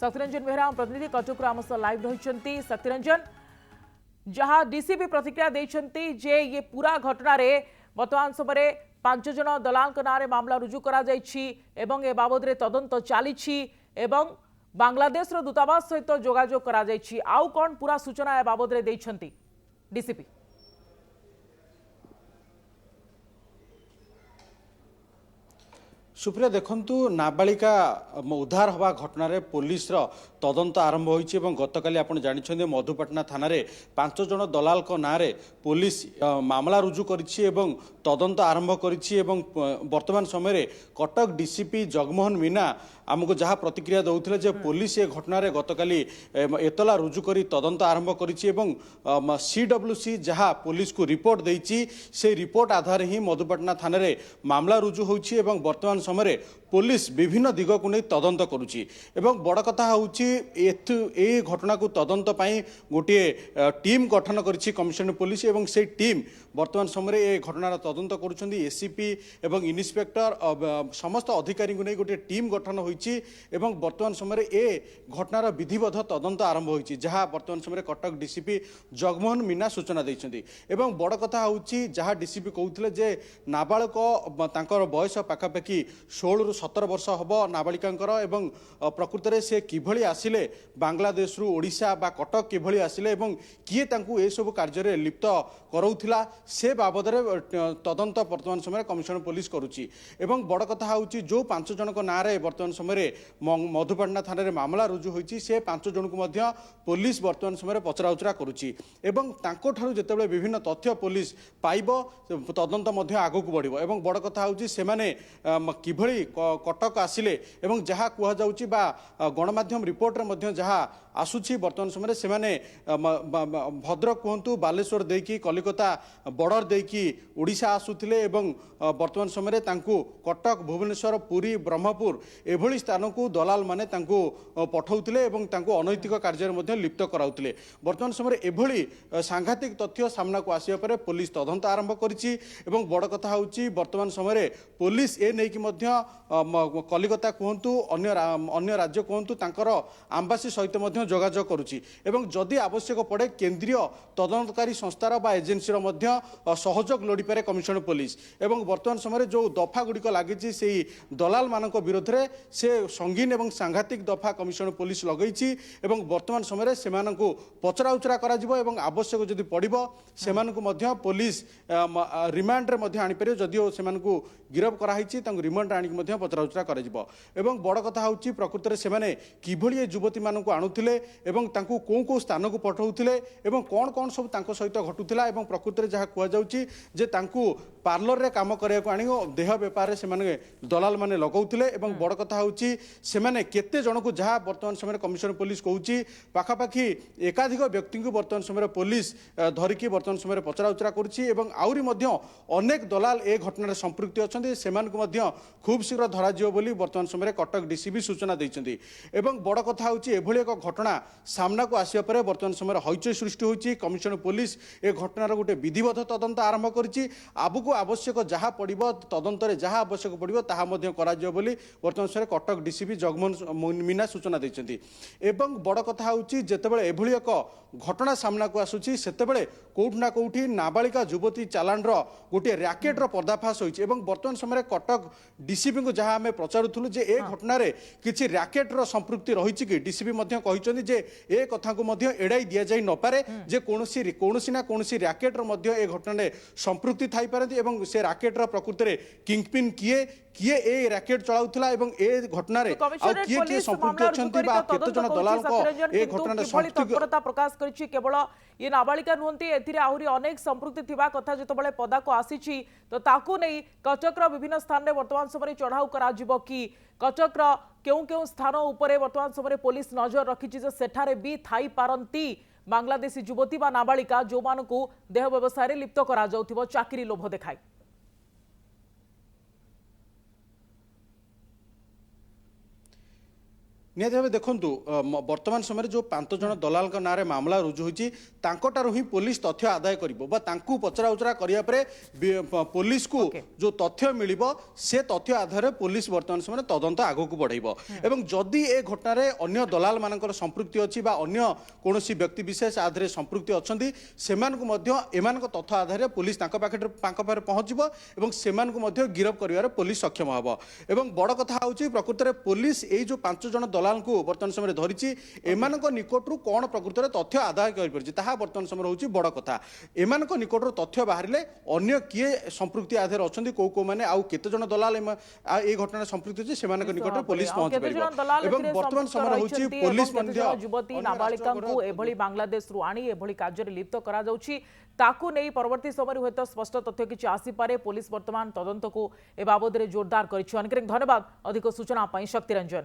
शक्तिरंजन बेहरा प्रतिनिधि कटक आम सह लाइव रही। शक्तिरंजन, जहाँ डीसीपी प्रतिक्रिया देइछंती जे ये पूरा घटना रे वर्तमान समय 5 जन दलाल नाँ मामला रुजु करा जाइछि एवं ए बाबद रे तदंत चली एवं बांग्लादेश दूतावास सहित जोगाजोग करा जाइछि। आउ कौन पूरा सूचना ए बाबद रे देइछंती डीसीपी? सुप्रिया, देखंतु नाबालिका उद्धार हवा घटना रे पुलिस रो तदंत आरंभ होइछि एवं गतकाली आपण जानिछन्ते मधुपाटना थाना रे 5 जन दलाल को नाँ रे पुलिस मामला रुजु करिछि एवं तदंत आरंभ करिछि एवं वर्तमान समय रे कटक डीसीपी जगमोहन मीना आमको जहाँ प्रतिक्रिया दौथिले जे पुलिस ए घटना रे गतकाली एतला रुजु करी तदंत आरंभ करिछि एवं सीडब्ल्यूसी जहाँ पुलिस को रिपोर्ट देइछि से रिपोर्ट आधार ही मधुपाटना थाना रे मामला रुजु होइछि एवं वर्तमान समय पुलिस विभिन्न दिग को नहीं तदंत करुछि एवं बड़ कथा होउछि ए घटना को तदंत पाई गोटे टीम गठन करिछि कमिशनर पुलिस एवं से टीम वर्तमान समय ए घटनार तदंत करुछन्ती। एसीपी एवं इन्स्पेक्टर समस्त अधिकारी को नहीं गोटे टीम गठन होइछि एवं वर्तमान समय ए घटनार विधिवत तदंत आरंभ होइछि जहाँ वर्तमान समय कटक डीसीपी जगमोहन मीना सूचना दैछन्ती। एवं बड़ कथा होउछि जहाँ डीसीपी कहउथिले जे नाबालक तांकर बयस पाखापाखि 16 ରୁ 17 वर्ष हम नाबालिकांकर एवं प्रकृत में से किभली आसिले बांग्लादेश रु ओडिशा बा कटक किभली आसिले एवं किए तांकू ए सब कार्य लिप्त करौथिला से बाबद तदंत वर्तमान समय कमिशनर पुलिस करुच्ची। एवं बड़ कथा होउछि जो 5 जन को नाँ वर्तमान समय मधुपाटना थाना रे मामला रुजु होइछि से 5 जन को मध्य पुलिस वर्तमान समय पचराउचरा करुच्ची एवं तांको ठारू जेतेबेले विभिन्न तथ्य पुलिस पाइबो तदंत मध्य आगु को बढ़िबो। एवं बड़ कथा होउछि सेमाने किभली कटक आसिले एवं जहाँ कुहा जाउछि बा गणमाध्यम रिपोर्ट रे मध्य जहाँ आसुछि वर्तमान समय से माने भद्रक कहतु बालेश्वर देकी कलिकता बॉर्डर देकी ओडिशा आसुथिले एवं वर्तमान समय तांकू कटक भुवनेश्वर पुरी ब्रह्मपुर एभली स्थान को दलाल माने तांकू पठाउथिले एवं तांकू अनैतिक कार्य मध्य लिप्त कराउथिले। वर्तमान समय एभली सांघातिक तथ्य सामना को आसिया परे पुलिस तदंत आरंभ करिछि एवं बड़ कथा होउछि वर्तमान समय पुलिस ए नै कि मध्य कलिकता कहतु अन्य राज्य कहतु तांकर आम्बासी सहित मध्य जोगाजोग करुछि एवं जदि आवश्यक पड़े केंद्रीय तदंतकारी संस्थार बा एजेन्सी मध्य सहयोग लोड़ी पारे कमिशनर पुलिस। एवं वर्तमान समय जो दफा गुड़िक लगी से दलाल मानक विरोध में से संगीन एवं सांघातिक दफा कमिशनर पुलिस लगेछि एवं वर्तमान समय से पचराउचरा करा जिवो एवं आवश्यक जदि पड़िबो सेमानकु मध्य पुलिस रिमांड रे मध्य आनी पारे जदिओ सेमानकु गिरफ कराइछि तांकु रिमांड आनी मध्य पचराउचरा करा जिवो। एवं बड़ कथा होउछि प्रकृत रे सेमाने किभली युवती मानकु आनुथिले एवं तांकु को स्थान को पठाउथिले एवं कौन कौन सब तांको सहित घटुथिला एवं प्रकृत रे जहाँ कुआ जाउछि जे तांकु पार्लर रे काम करिया आनी देह व्यापार रे सेमाने दलाल माने लगाउथिले एवं बड़ कथा होउछि सेमाने केते जन को जहाँ वर्तमान समय कमिशनर पुलिस कहउछि पाखापाखि एकाधिक व्यक्ति को वर्तमान समय पुलिस धरिकी वर्तमान समय पचराउचरा करुछि एवं आउरी मध्य अनेक दलाल ए घटना संपृक्ति अछन्ति सेमानकु मध्य खूब शीघ्र धरा जिवो बोली वर्तमान समय कटक डीसीपी सूचना दैछन्ति। एवं बड़ कथा होउछि एभली एक घटना सामना को आसिया परे वर्तमान समय हईचई सृष्टि होइछि। कमिशनर पुलिस ए घटनार गोटे विधिवत तदंत आरंभ करिछि आबुको आवश्यक जहाँ पड़िबो तदंत रे जहाँ आवश्यक पड़िबो ताहा मध्य करा जिवो बोली वर्तमान समय कटक डीसीपी जगमोहन मीना सूचना दैछन्ति। एवं बड़ कथा होउछि जेतेबेले एभली एक घटना सामना को आसुछि सेतेबेले कोउठ ना कोउठी नाबालिका युवती चालान रो गोटे रैकेट रो पर्दाफाश होइछि एवं वर्तमान समय कटक डीसीपी को जहाँ आम पचारुथुलु जे ए घटना रे किछि रैकेट रो संपृक्ति रहिछि कि डीसीपी मध्य कहिसथि जे ए कथा को मध्य एड़ाई दिया जाई न पारे जे कोनोसी ना कोनोसी रैकेट रो मध्य ए घटना रे संपृक्ति थाई पारନ୍ତି एवं से रैकेट रो प्रकृति रे किंगपिन किए ए रैकेट चलाउथला एवं ए घटना रे आ किए संपृक्ति अछंती बा केते जन दलाल को ए घटना रे तत्परता प्रकाश करिछि। केवल ये नाबालिका नुहंती एथिरे आहुरी अनेक संपृक्ति थिबा कथा जेतबेले पदा को आसीछि तो ताकू नै कटकर विभिन्न स्थान रे वर्तमान समय चढ़ाऊ करा जिवो कि कटकर केउ केउ स्थान उपरे वर्तमान समय पुलिस नजर रखिछि जे सेठारे भी थाई पारंती बांग्लादेशी युवती बा नाबालिका जो मानकु देह व्यवसाय रे लिप्त करा जाउथिबो चाकरी लोभ देखाई। निहत भाव देखु वर्तमान समय जो 5 जन दलाल नाँ में मामला रुजु होती ही पुलिस तथ्य आदाय कर पचरा उचरा करने पुलिस को जो तथ्य मिल से तथ्य आधार पुलिस वर्तमान समय तदंत आग को बढ़ेब एवं जदि ए घटना अन्य दलाल मान संपृक्ति अच्छी अन्य कौन व्यक्ति विशेष आधार संपृक्ति अच्छा से तथ्य आधार पुलिस पाखे पहुँचब और गिरफ कर पुलिस सक्षम हम एवं बड़ कथा हूँ प्रकृत में पुलिस यही जो 5 जन दलाल को वर्तमान समय धरी एमान निकटू कौन प्रकृत में तथ्य आदाय कर वर्तमान समय हूँ बड़ कथा एमान निकटू तथ्य बाहर अन्य किए संपृक्ति आधार अच्छा कौ कौ मैंने आउ केते जन दलाल ये घटना संपृक्ति अच्छे से निकट पुलिस पहुंच पार वर्तमान समय हूँ पुलिस युवती नाबालिका एभली बांग्लादेश रु आनी एभली कार्य लिप्त करा जाउछि ताकू नहीं परवर्ती समय हूँ स्पष्ट तथ्य किसी आसीपे पुलिस वर्तमान तदंत को ए बाबद जोरदार कर धन्यवाद अधिक सूचना शक्ति रंजन।